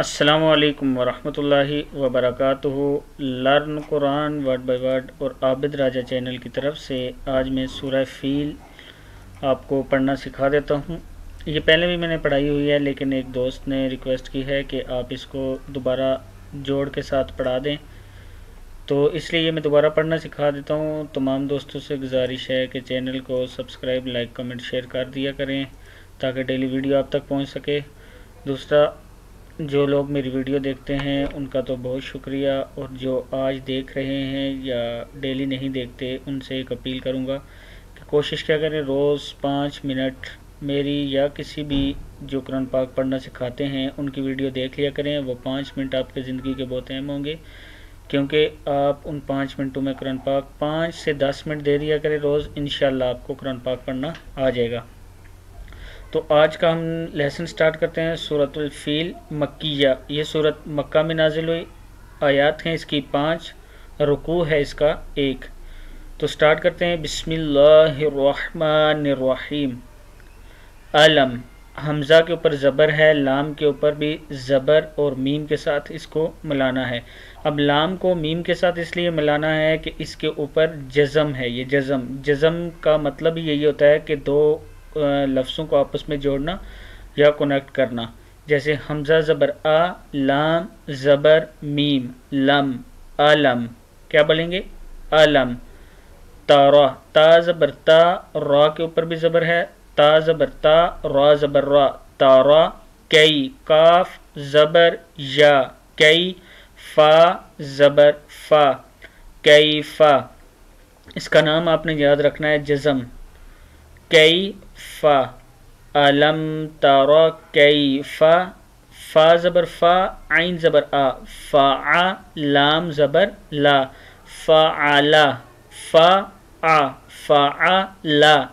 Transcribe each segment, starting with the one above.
अस्सलामु अलैकुम वरहमतुल्लाहि वबरकातुहू। Learn Quran word by word और आबिद राजा चैनल की तरफ से आज मैं सूरह फील आपको पढ़ना सिखा देता हूँ। ये पहले भी मैंने पढ़ाई हुई है, लेकिन एक दोस्त ने रिक्वेस्ट की है कि आप इसको दोबारा जोड़ के साथ पढ़ा दें, तो इसलिए ये मैं दोबारा पढ़ना सिखा देता हूँ। तमाम दोस्तों से गुजारिश है कि चैनल को सब्सक्राइब, लाइक, कमेंट, शेयर कर दिया करें ताकि डेली वीडियो आप तक पहुँच सके। दूसरा, जो लोग मेरी वीडियो देखते हैं उनका तो बहुत शुक्रिया, और जो आज देख रहे हैं या डेली नहीं देखते उनसे एक अपील करूंगा कि कोशिश क्या करें, रोज़ 5 मिनट मेरी या किसी भी जो कुरान पाक पढ़ना सिखाते हैं उनकी वीडियो देख लिया करें। वो 5 मिनट आपके ज़िंदगी के बहुत अहम होंगे, क्योंकि आप उन 5 मिनटों में कुरान पाक 5 से 10 मिनट दे दिया करें रोज़, इंशाल्लाह आपको कुरान पाक पढ़ना आ जाएगा। तो आज का हम लेसन स्टार्ट करते हैं। सूरतुल फील मक्किया, ये सूरत मक्का में नाजिल हुई। आयात हैं इसकी 5, रुकू है इसका 1। तो स्टार्ट करते हैं। बिस्मिल्लाहिर्रहमानिर्रहीम। अलम, हमज़ा के ऊपर ज़बर है, लाम के ऊपर भी ज़बर और मीम के साथ इसको मिलाना है। अब लाम को मीम के साथ इसलिए मिलाना है कि इसके ऊपर जज़म है। ये जज़म का मतलब यही होता है कि दो लफ्ज़ों को आपस में जोड़ना या कनेक्ट करना। जैसे हमज़ा ज़बर आ, लाम ज़बर मीम, लम, अलम। क्या बोलेंगे? अलम। तारा, ता ज़बर ता, रा के ऊपर भी ज़बर है, ता ज़बर ता, रा ज़बर रा, तारा। कई, काफ ज़बर या, कई, फा ज़बर फा, कई फा। इसका नाम आपने याद रखना है जज़म। कई फा, अलम तारा कई फा, फा ज़बर फा, आइन ज़बर आ, फ़ा, लाम ज़बर ला, फ़ाअला, फ़ा आ, फ़ाअला,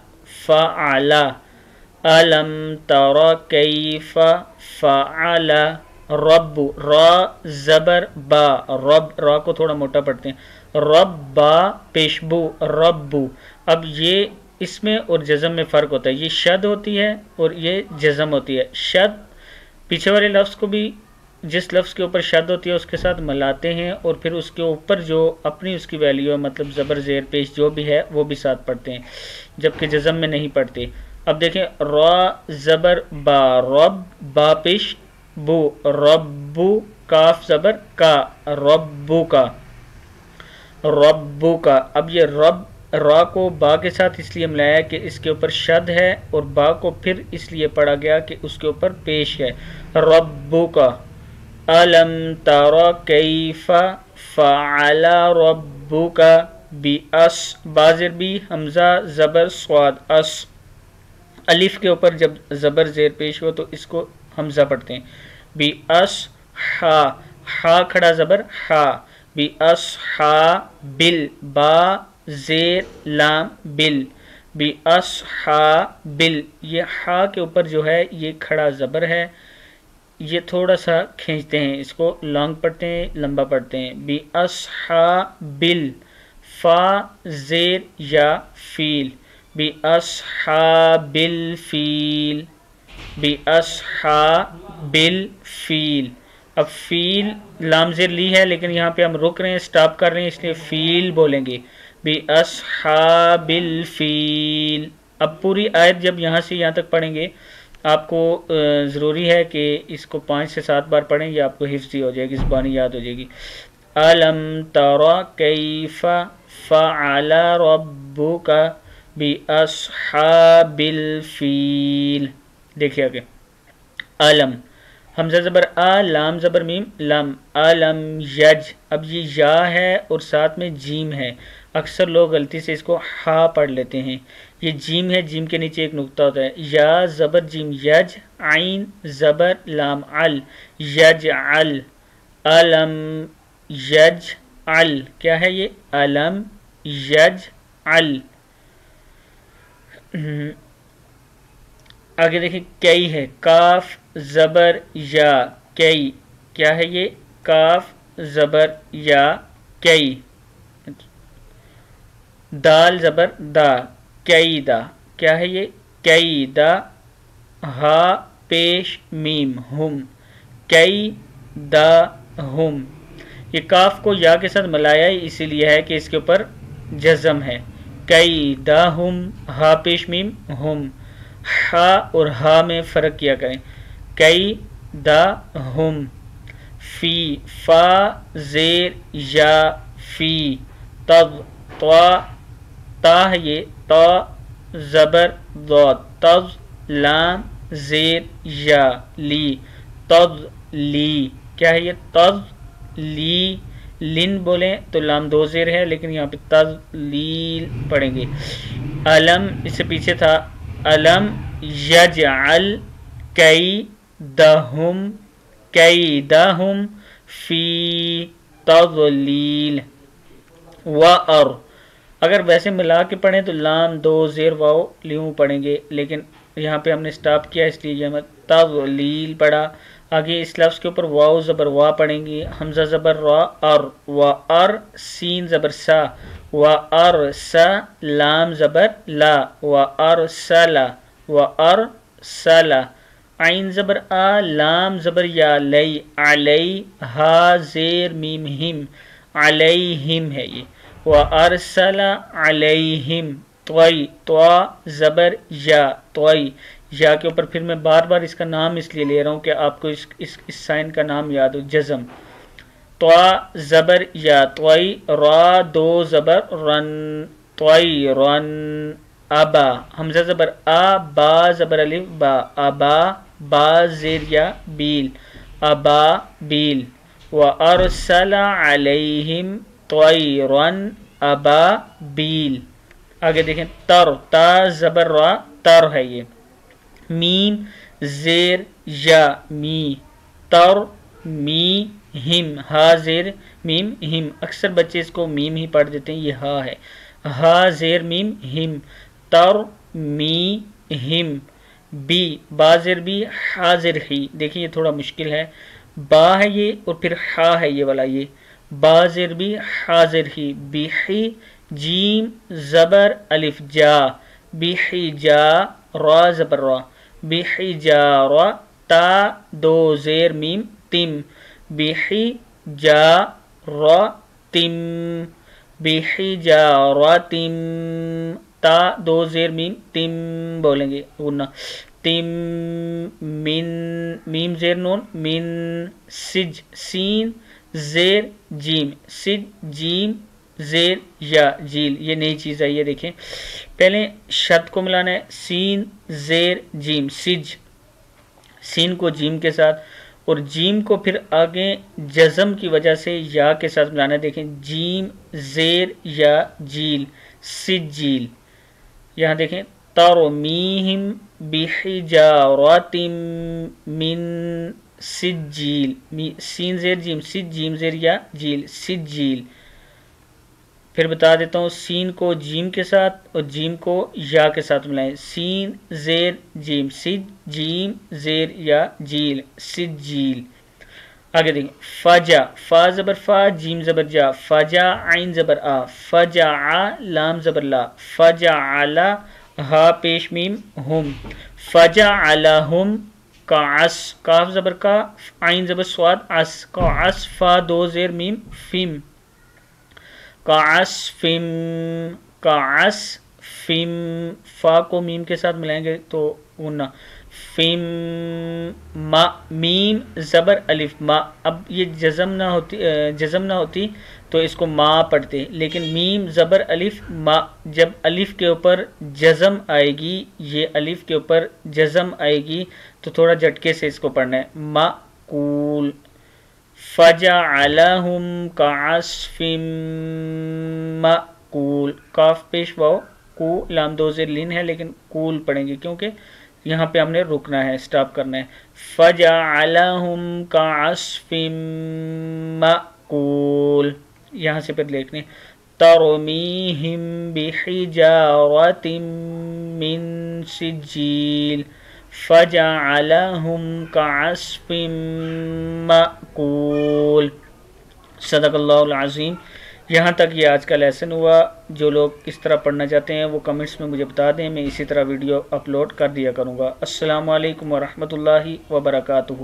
फ़ाअला। अलम तारा कैफ़ा फ़ाअला रब्बु, रा ज़बर बा, रब, रा को थोड़ा मोटा पढ़ते हैं, रब्बा पेशबू, रब्बु। अब ये इसमें और जज़म में फ़र्क होता है। ये शद होती है और ये जज़म होती है। शद पीछे वाले लफ्ज़ को भी, जिस लफ्ज़ के ऊपर शद होती है उसके साथ मिलाते हैं और फिर उसके ऊपर जो अपनी उसकी वैल्यू है, मतलब ज़बर ज़ेर पेश जो भी है वो भी साथ पढ़ते हैं, जबकि जज़म में नहीं पढ़ते। अब देखें, रा ज़बर बा, रब, बा पेश बू, रब्बू, काफ ज़बर का, रब्बू का, रब्बू का। अब ये रब, रा को बा के साथ इसलिए मिलाया कि इसके ऊपर शद है, और बा को फिर इसलिए पढ़ा गया कि उसके ऊपर पेश है, रब्बू का। अलम तारा कैफा फ़अला रब्बुका बिअस, बाज़िर बी, हमज़ा ज़बर स्वाद, अस। अलिफ के ऊपर जब ज़बर ज़ेर पेश हो तो इसको हमज़ा पढ़ते हैं। बिअस हा, हा खड़ा ज़बर हा, बिअस हा बिल, बा ज़ेर लाम बिल, बिअस हा बिल। ये हा के ऊपर जो है ये खड़ा ज़बर है, ये थोड़ा सा खींचते हैं, इसको लॉन्ग पढ़ते हैं, लंबा पढ़ते हैं। बिअस हा बिल, फ़ा ज़ेर या फ़ील, बिअस हा बिल फ़ील, बिअस हा बिल फ़ील। अब फ़ील लाम ज़ेर ली है, लेकिन यहाँ पे हम रुक रहे हैं, स्टॉप कर रहे हैं, इसलिए फ़ील बोलेंगे, बिअस्हाबिल फ़ील। अब पूरी आयत जब यहाँ से यहाँ तक पढ़ेंगे, आपको ज़रूरी है कि इसको 5 से 7 बार पढ़ें, या आपको हिफ्ज़ी हो जाएगी, ज़बानी याद हो जाएगी। अलम तरा कैफ़ा फ़अला रब्बुका बिअस्हाबिल फ़ील। देखिए आगे, अलम, हमज़ा ज़बर आ, लाम ज़बर मीम, लम, अलम यज। अब ये या है और साथ में जीम है, अक्सर लोग गलती से इसको हा पढ़ लेते हैं। ये जीम है, जीम के नीचे एक नुक्ता होता है। या ज़बर जीम यज, आइन ज़बर लाम अल, यज अल, अलम यज अल। क्या है ये? अलम यज अल। आगे देखिए, कई है, काफ ज़बर या, कई। क्या है ये? काफ ज़बर या, कई। दाल ज़बर दा, कैदा। क्या है ये? कैदा। हा पेश मीम, हुम, कई دا ہم، یہ کاف کو یا کے ساتھ ملایا اسی لیے ہے کہ اس کے اوپر جزم ہے. کئی دا ہم، ہا پیش میم ہم، ہا اور ہا میں فرق کیا کریں. کئی دا ہم، فی فا زیر یا فی، تب طا تا ہے یہ، تا زبر ضاد، تب لام زیر یا لی، تب لی، کیا ہے یہ تب لی، لن بولیں تو لام دو زیر ہے لیکن یہاں پہ تذلیل پڑھیں گے. علم اس سے پیچھے تھا علم یجعل کیدہم، کیدہم فی تضلیل. وَأَرْ اگر ویسے ملا کے پڑھیں تو لام دو زیر واو لیوں پڑھیں گے، لیکن یہاں پہ ہم نے سٹاپ کیا اس لیے یہ تضلیل پڑھا. آگے اس لفظ کے اوپر واو زبر وا پڑھیں گے، حمزہ زبر را ار، وَأَرْ سین زبر سا، وَأَرْسَ لام زبر لا، وَأَرْسَلَ، وَأَرْسَلَ عین زبر آ، لام زبر یا لئی، علی ہا زیر میم ہم، علیہم ہے یہ، وَأَرْسَلَ عَلَيْهِمْ طوئی، طوا زبر یا، طوئی یا کے اوپر پھر میں بار بار اس کا نام اس لیے لے رہا ہوں کہ آپ کو اس سائن کا نام یاد ہو، جزم. طوا زبر یا، طوئی را دو زبر رن، طوئی رن. ابا حمزہ زبر آ، با زبر الف با، ابا با زیر یا بیل، ابا بیل. وَأَرْسَلَ عَلَيْهِمْ طَيْرًا أَبَابِيل. آگے دیکھیں تر، تا زبر را تر ہے یہ، میم زیر یا می، تر می ہم، ہا زیر میم ہم، اکثر بچے اس کو میم ہی پڑھ دیتے ہیں، یہ ہا ہے، ہا زیر میم ہم، تر می ہم. بی با زیر بی، ہا زیر ہی، دیکھیں یہ تھوڑا مشکل ہے، با ہے یہ اور پھر ہا ہے یہ والا، یہ با زیر بی حاضر ہی. بیحی جیم زبر الف جا، بیحی جا را زبر را، بیحی جا را تا دو زیر میم تم، بیحی جا را تم، بیحی جا را تم، تا دو زیر میم تم بولیں گے غنہ، تم من میم زیر نون، من سج سین زیر جیم، سج جیم زیر یا جیل، یہ نئی چیز ہے. یہ دیکھیں پہلے شد کو ملانا ہے، سین زیر جیم، سج، سین کو جیم کے ساتھ اور جیم کو پھر آگے جزم کی وجہ سے یا کے ساتھ ملانا ہے. دیکھیں جیم زیر یا جیل، سجیل. یہاں دیکھیں ترمیہم بحجارۃ من سجیل، سین زیر جیم، سج جیم زیر یا جیل، سجیل. پھر بتا دیتا ہوں سین کو جیم کے ساتھ اور جیم کو یا کے ساتھ ملائیں، سین زیر جیم، سج جیم زیر یا جیل، سجیل. آگے دیکھیں فجا، فا زبر فا، جیم زبر جا، فجا عین زبر آ، فجا لام زبر لا، فجا علا ہا پیش میم ہم، فجا علاہم کعس، کاف زبر کا، عین زبر سواد عس، کعس فا دو زیر میم فم، کعس فم، کعس فم، فا کو میم کے ساتھ ملائیں گے تو غنہ، فم ما میم زبر الف ما. اب یہ جزم نہ ہوتی تو اس کو ما پڑھتے، لیکن میم زبر الف ما، جب الف کے اوپر جزم آئے گی، یہ الف کے اوپر جزم آئے گی تو تھوڑا جھٹکے سے اس کو پڑھنا ہے، مَأْکُول. فَجَعَلَهُمْ كَعَصْفٍ مَأْکُول، کاف پیش واو، کو لام دو زیر لین ہے لیکن کول پڑھیں گے کیونکہ یہاں پہ ہم نے رکنا ہے، سٹاپ کرنا ہے. فَجَعَلَهُمْ كَعَصْفٍ مَأْکُول. یہاں سے پھر دیکھنے تَرْمِیهِمْ بِحِجَارَةٍ مِّن سِجِّیلٍ فَجَعَلَهُمْ كَعَصْفٍ مَأْکُول. صدق اللہ العظیم. یہاں تک یہ آج کا لیسن ہوا. جو لوگ اس طرح پڑھنا چاہتے ہیں وہ کمنٹس میں مجھے بتا دیں، میں اسی طرح ویڈیو اپلوڈ کر دیا کروں گا. السلام علیکم ورحمۃ اللہ وبرکاتہ.